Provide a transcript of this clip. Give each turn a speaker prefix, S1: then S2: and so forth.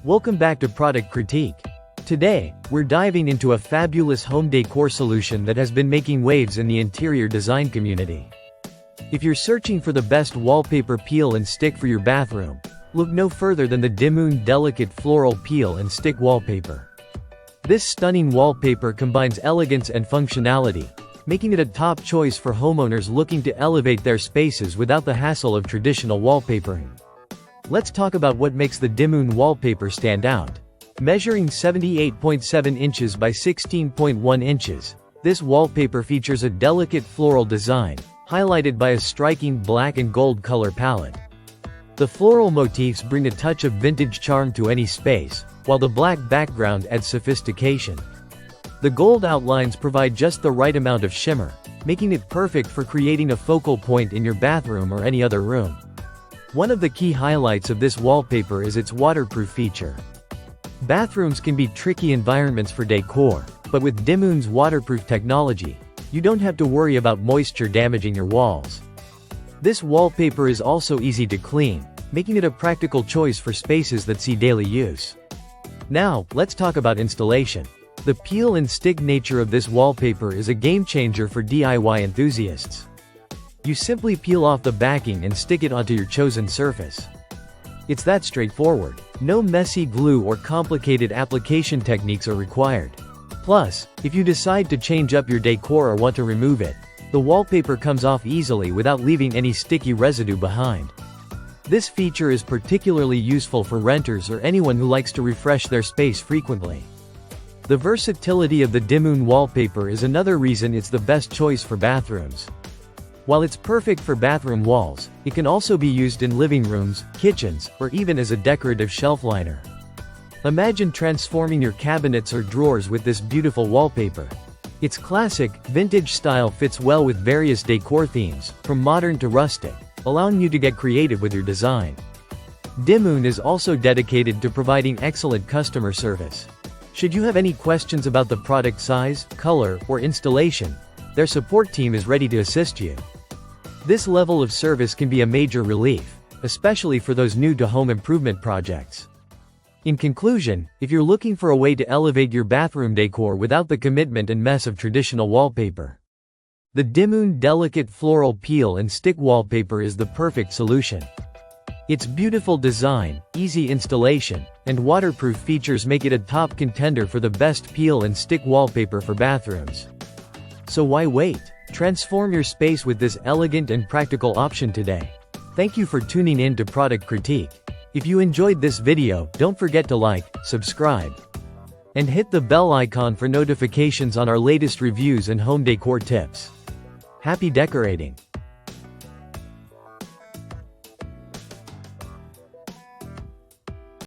S1: Welcome back to Product Critique. Today, we're diving into a fabulous home decor solution that has been making waves in the interior design community. If you're searching for the best wallpaper peel and stick for your bathroom, look no further than the Dimoon Delicate Floral Peel and Stick Wallpaper. This stunning wallpaper combines elegance and functionality, making it a top choice for homeowners looking to elevate their spaces without the hassle of traditional wallpapering. Let's talk about what makes the Dimoon wallpaper stand out. Measuring 78.7 inches by 16.1 inches, this wallpaper features a delicate floral design, highlighted by a striking black and gold color palette. The floral motifs bring a touch of vintage charm to any space, while the black background adds sophistication. The gold outlines provide just the right amount of shimmer, making it perfect for creating a focal point in your bathroom or any other room. One of the key highlights of this wallpaper is its waterproof feature. Bathrooms can be tricky environments for decor, but with Dimoon's waterproof technology, you don't have to worry about moisture damaging your walls. This wallpaper is also easy to clean, making it a practical choice for spaces that see daily use. Now, let's talk about installation. The peel and stick nature of this wallpaper is a game changer for DIY enthusiasts. You simply peel off the backing and stick it onto your chosen surface. It's that straightforward. No messy glue or complicated application techniques are required. Plus, if you decide to change up your decor or want to remove it, the wallpaper comes off easily without leaving any sticky residue behind. This feature is particularly useful for renters or anyone who likes to refresh their space frequently. The versatility of the Dimoon wallpaper is another reason it's the best choice for bathrooms. While it's perfect for bathroom walls, it can also be used in living rooms, kitchens, or even as a decorative shelf liner. Imagine transforming your cabinets or drawers with this beautiful wallpaper. Its classic, vintage style fits well with various decor themes, from modern to rustic, allowing you to get creative with your design. Dimoon is also dedicated to providing excellent customer service. Should you have any questions about the product size, color, or installation, their support team is ready to assist you. This level of service can be a major relief, especially for those new to home improvement projects. In conclusion, if you're looking for a way to elevate your bathroom decor without the commitment and mess of traditional wallpaper, the Dimoon Delicate Floral Peel and Stick Wallpaper is the perfect solution. Its beautiful design, easy installation, and waterproof features make it a top contender for the best peel and stick wallpaper for bathrooms. So why wait? Transform your space with this elegant and practical option today. Thank you for tuning in to Product Critique. If you enjoyed this video, don't forget to like, subscribe, and hit the bell icon for notifications on our latest reviews and home decor tips. Happy decorating!